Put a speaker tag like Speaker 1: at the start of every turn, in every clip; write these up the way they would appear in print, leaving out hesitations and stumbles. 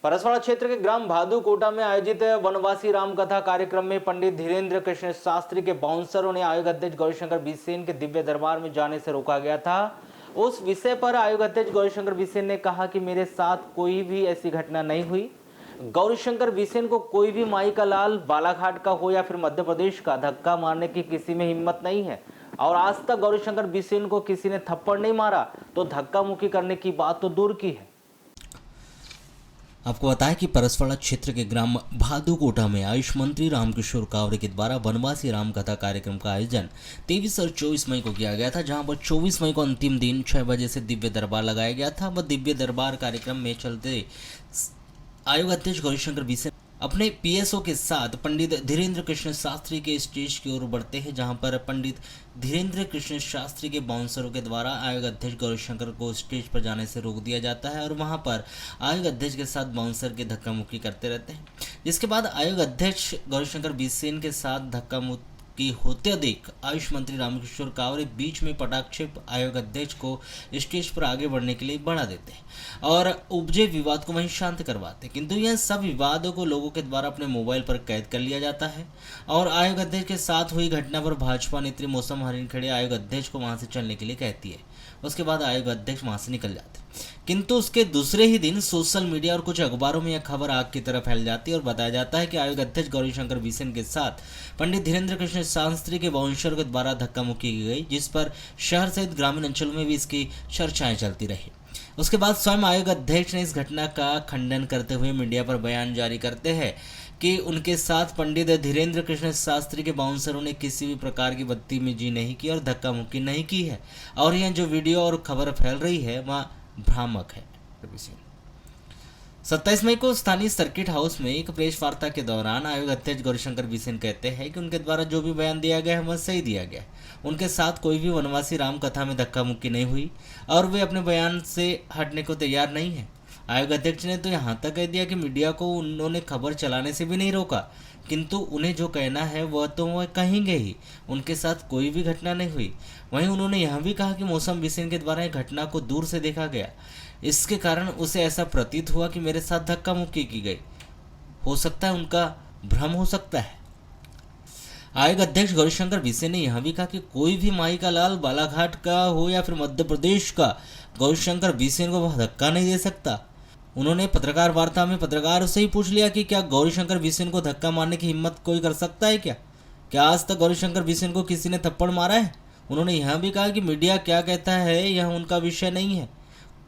Speaker 1: परसवाड़ा क्षेत्र के ग्राम भादुकोटा में आयोजित वनवासी राम कथा कार्यक्रम में पंडित धीरेन्द्र कृष्ण शास्त्री के बाउंसरों ने आयोग अध्यक्ष गौरीशंकर बिसेन के दिव्य दरबार में जाने से रोका गया था। उस विषय पर आयोग अध्यक्ष गौरीशंकर बिसेन ने कहा कि मेरे साथ कोई भी ऐसी घटना नहीं हुई। गौरीशंकर बिसेन को कोई भी माई का लाल बालाघाट का हो या फिर मध्य प्रदेश का धक्का मारने की किसी में हिम्मत नहीं है और आज तक गौरीशंकर बिसेन को किसी ने थप्पड़ नहीं मारा तो धक्का मुक्की करने की बात तो दूर की है।
Speaker 2: आपको बताया कि परसवाड़ा क्षेत्र के ग्राम भादुकोटा में आयुष मंत्री रामकिशोर कावरे के द्वारा वनवासी राम कथा कार्यक्रम का आयोजन 23 और 24 मई को किया गया था, जहां पर 24 मई को अंतिम दिन 6 बजे से दिव्य दरबार लगाया गया था। वह दिव्य दरबार कार्यक्रम में चलते आयोग अध्यक्ष गौरीशंकर बिसेन अपने पीएसओ के साथ पंडित धीरेन्द्र कृष्ण शास्त्री के स्टेज की ओर बढ़ते हैं, जहां पर पंडित धीरेन्द्र कृष्ण शास्त्री के बाउंसरों के द्वारा आयोग अध्यक्ष गौरीशंकर को स्टेज पर जाने से रोक दिया जाता है और वहां पर आयोग अध्यक्ष के साथ बाउंसर के धक्का मुक्की करते रहते हैं। जिसके बाद आयोग अध्यक्ष गौरीशंकर बिसेन के साथ धक्का मुक्की होते देख आयुष मंत्री रामकिशोर कावरे बीच में पटाक्षेप आयोग अध्यक्ष को स्टेज पर आगे बढ़ने के लिए बढ़ा देते हैं और उपजे विवाद को वहीं शांत करवाते हैं, किंतु यह सब विवादों को लोगों के द्वारा अपने मोबाइल पर कैद कर लिया जाता है और आयोग अध्यक्ष के साथ हुई घटना पर भाजपा नेत्री मौसम हरिणखड़े आयोग अध्यक्ष को वहां से चलने के लिए कहती है। उसके बाद आयोग अध्यक्ष वहां से निकल जाते, किंतु उसके दूसरे ही दिन सोशल मीडिया और कुछ अखबारों में यह खबर आग की तरफ फैल जाती है और बताया जाता है कि आयोग अध्यक्ष गौरीशंकर बिसेन के साथ पंडित धीरेन्द्र कृष्ण शास्त्री के बाउंसर के द्वारा धक्का मुक्की की गई, जिस पर शहर सहित ग्रामीण अंचलों में भी इसकी चर्चाएं चलती रही। उसके बाद स्वयं आयोग अध्यक्ष ने इस घटना का खंडन करते हुए मीडिया पर बयान जारी करते हैं कि उनके साथ पंडित धीरेन्द्र कृष्ण शास्त्री के बाउंसरों ने किसी भी प्रकार की बदतमीजी नहीं की और धक्का मुक्की नहीं की है और यह जो वीडियो और खबर फैल रही है वह भ्रामक है। 27 मई को स्थानीय सर्किट हाउस में एक प्रेस वार्ता के दौरान आयोग अध्यक्ष गौरीशंकर बिसेन कहते हैं कि उनके द्वारा जो भी बयान दिया गया है वह सही दिया गया है। उनके साथ कोई भी वनवासी राम कथा में धक्का मुक्की नहीं हुई और वे अपने बयान से हटने को तैयार नहीं है। आयोग अध्यक्ष ने तो यहाँ तक कह दिया कि मीडिया को उन्होंने खबर चलाने से भी नहीं रोका, किंतु उन्हें जो कहना है वह तो वह कहेंगे ही। उनके साथ कोई भी घटना नहीं हुई। वहीं उन्होंने यह भी कहा कि मौसम बिसेन के द्वारा यह घटना को दूर से देखा गया, इसके कारण उसे ऐसा प्रतीत हुआ कि मेरे साथ धक्का मुक्की की गई। हो सकता है उनका भ्रम हो सकता है। आयोग अध्यक्ष गौरीशंकर बिसेन ने यह भी कहा कि कोई भी माई का लाल बालाघाट का हो या फिर मध्य प्रदेश का, गौरीशंकर बिसेन को वह धक्का नहीं दे सकता। उन्होंने पत्रकार वार्ता में पत्रकार से ही पूछ लिया कि क्या गौरीशंकर बिसेन को धक्का मारने की हिम्मत कोई कर सकता है क्या आज तक गौरीशंकर बिसेन को किसी ने थप्पड़ मारा है। उन्होंने यह भी कहा कि मीडिया क्या कहता है यह उनका विषय नहीं है,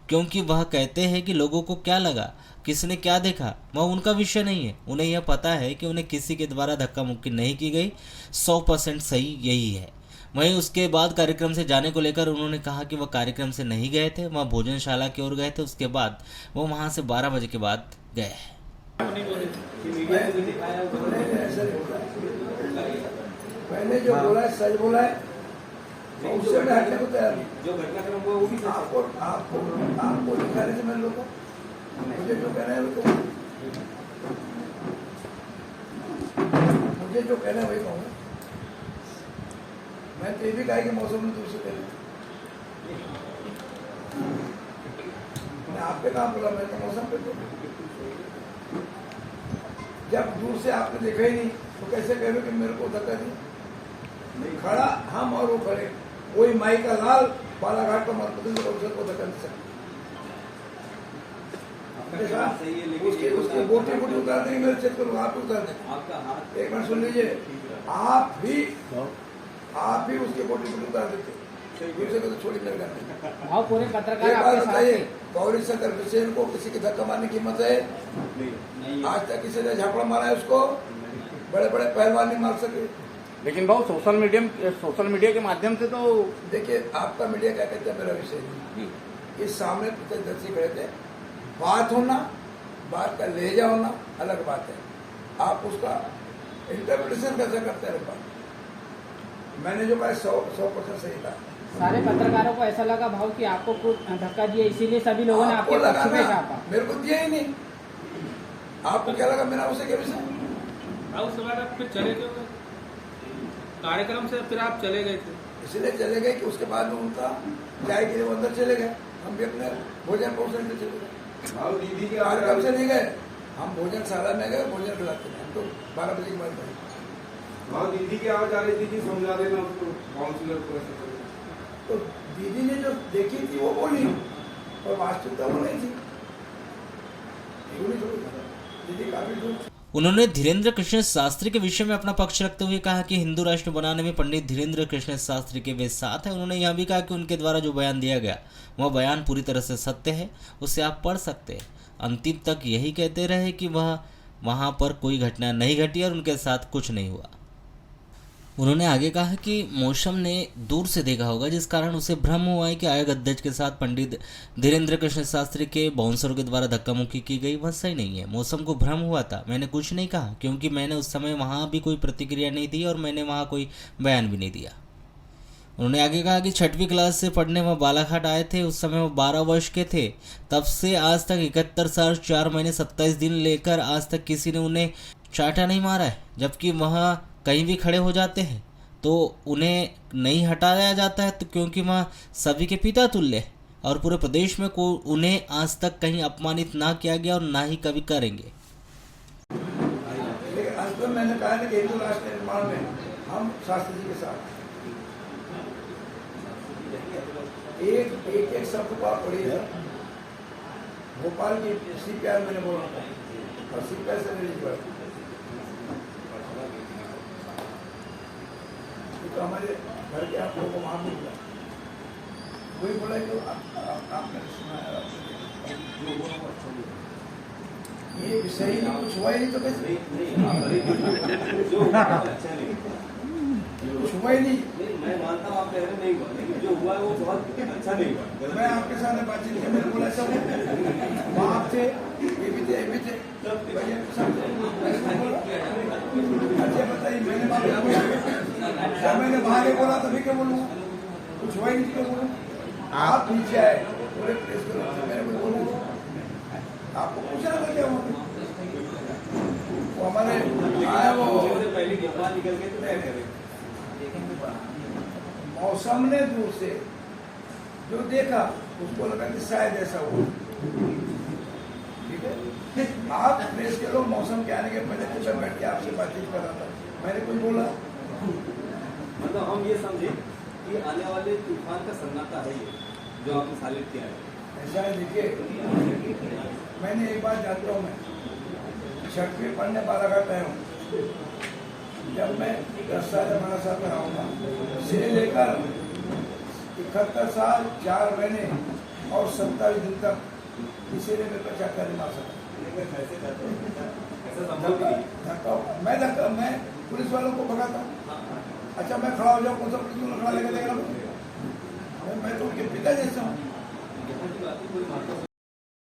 Speaker 2: क्योंकि वह कहते हैं कि लोगों को क्या लगा, किसने क्या देखा, वह उनका विषय नहीं है। उन्हें यह पता है कि उन्हें किसी के द्वारा धक्का मुक्की नहीं की गई, 100% सही यही है। वहीं उसके बाद कार्यक्रम से जाने को लेकर उन्होंने कहा कि वह कार्यक्रम से नहीं गए थे, वह भोजनशाला की ओर गए थे। उसके बाद वो वहां से 12 बजे के बाद गए।
Speaker 3: मैंने जो बोला है सच बोला है, उससे मैं हटने को तैयार नहीं। जो घटनाक्रम हुआ वो भी आपको दिखाने से मैं लोगों मुझे जो कहना है वो मुझे जो कहना है वही कहूँगा। मैं तो ये भी कहा कि मौसम में दूसरे पहले मैं आपके काम बोला, मैं तो मौसम पे तो जब दूर से आपने देखा ही नहीं तो कैसे कह रहे कि मेरे को धक्का दी। खड़ा हम और वो खड़े, कोई माई का लाल बालाघाट का मध्य प्रदेश को धक्का नहीं सकता। उसकी बोटी उतार देंगे, मेरे चेक करूँगा, आप उतार देंगे। एक मिनट सुन लीजिए, आप भी उसके बोटी उतार देते तो छोड़ी नहीं।
Speaker 4: पूरे पत्रकार
Speaker 3: बताइए, गौरीशंकर बिसेन को किसी की धक्का मारने की हिम्मत है? आज तक किसी ने झापड़ा मारा है उसको? बड़े बड़े पहलवान नहीं मार सके।
Speaker 4: लेकिन भाव सोशल मीडिया के माध्यम से तो
Speaker 3: देखिए, आपका मीडिया क्या कहते हैं मेरा विषय नहीं। इस सामने प्रत्यक्षदर्शी खड़े थे, बात होना, बात का लहजा होना अलग बात है। आप उसका इंटरप्रिटेशन कैसे करते हैं? मैंने जो कहा 100% सही था।
Speaker 4: सारे पत्रकारों को ऐसा लगा भाव कि आपको कुछ धक्का दिया, इसीलिए सभी लोगों ने आपके पक्ष में कहा।
Speaker 3: मेरे को दिया ही नहीं। आपको क्या लगा मेरा उसे क्या विषय?
Speaker 5: उसके बाद आप फिर चले गए कार्यक्रम से, फिर आप चले गए थे।
Speaker 3: इसलिए चले गए कि उसके बाद में उनका चाय के लिए अंदर चले गए, हम भी अपने भोजन पहुंचने से चले गए।
Speaker 6: भाव दीदी के
Speaker 3: कार्यक्रम से नहीं गए, हम भोजनशाला में गए, भोजन खिलाते हैं। हम तो 12 बजे के बाद गए।
Speaker 6: भाव दीदी की आवाज आ रही थी कि समझा देना उसको काउंसिलर को ऐसे करो।
Speaker 3: तो दीदी ने जो देखी थी वो बोली, और वास्तविकता वो नहीं थी। दीदी काफी दूर।
Speaker 2: उन्होंने धीरेन्द्र कृष्ण शास्त्री के विषय में अपना पक्ष रखते हुए कहा कि हिंदू राष्ट्र बनाने में पंडित धीरेन्द्र कृष्ण शास्त्री के वे साथ हैं। उन्होंने यह भी कहा कि उनके द्वारा जो बयान दिया गया वह बयान पूरी तरह से सत्य है, उसे आप पढ़ सकते हैं। अंतिम तक यही कहते रहे कि वह वहाँ पर कोई घटना नहीं घटी और उनके साथ कुछ नहीं हुआ। उन्होंने आगे कहा कि मौसम ने दूर से देखा होगा, जिस कारण उसे भ्रम हुआ है कि आयोग अध्यक्ष के साथ पंडित धीरेन्द्र कृष्ण शास्त्री के बाउंसरों के द्वारा धक्का मुक्की की गई, वह सही नहीं है। मौसम को भ्रम हुआ था, मैंने कुछ नहीं कहा क्योंकि मैंने उस समय वहाँ भी कोई प्रतिक्रिया नहीं दी और मैंने वहाँ कोई बयान भी नहीं दिया। उन्होंने आगे कहा कि 6वीं क्लास से पढ़ने वह बालाघाट आए थे, उस समय वह 12 वर्ष के थे। तब से आज तक 71 साल 4 महीने 27 दिन लेकर आज तक किसी ने उन्हें चाटा नहीं मारा है। जबकि वह कहीं भी खड़े हो जाते हैं तो उन्हें नहीं हटाया जाता है, तो क्योंकि वह सभी के पिता तुल्य है और पूरे प्रदेश में को उन्हें आज तक कहीं अपमानित ना किया गया और ना ही कभी करेंगे।
Speaker 3: लेकिन अंत में मैंने कहा कि हिंदू राष्ट्र निर्माण में हम शास्त्री जी के साथ एक शब्द को आप पढ़िए। भोपाल की CPR मैंने बोला था और CPR से रिलीज हुआ, तो हमारे घर के आप लोगों को वहाँ मिल गया। कोई बोला कि आपने सुना है, ये विषय ही नहीं, कुछ हुआ ही नहीं तो कैसे कुछ हुआ ही नहीं।
Speaker 7: मैं मानता हूँ आप कह रहे नहीं हुआ, लेकिन जो हुआ है वो बहुत अच्छा नहीं हुआ।
Speaker 3: मैं आपके साथ बातचीत किया, मैंने बोला सब वहाँ थे, ये भी थे, अच्छा बताइए, मैंने वहाँ नहीं बोला तभी क्या बोलूँ, कुछ हुआ ही नहीं क्यों बोलूँ। आप नीचे आए पूरे प्रेस को, मैंने कुछ बोला आपको पूछा था क्या हुआ, वो हमारे आए वो
Speaker 7: पहले निकल के तो नहीं करें।
Speaker 3: मौसम ने दूर से जो देखा उसको लगा कि शायद ऐसा हुआ। ठीक है, आप प्रेस के लोग मौसम के आने के पहले जब बैठ के आपसे बातचीत कर रहा था, मैंने कुछ बोला।
Speaker 7: मतलब हम ये समझे कि आने वाले तूफान का सन्नाटा है ये जो आपने सालित किया है।
Speaker 3: ऐसा है, देखिए मैंने एक बात जानता हूँ, मैं 6वीं पढ़ने बालाघाट आया हूँ। जब मैं 10 साल 12 साल में आऊँगा से लेकर 71 साल 4 महीने और 27 दिन तक किसी ने मेरे पर चाका नहीं मार सका। मैं पुलिस वालों को भगाता हूँ। अच्छा मैं खड़ा हो जाऊँ, कौन सा पुलिस वाला खड़ा लेकर देगा, मैं तो उनके पिता जैसा हूँ।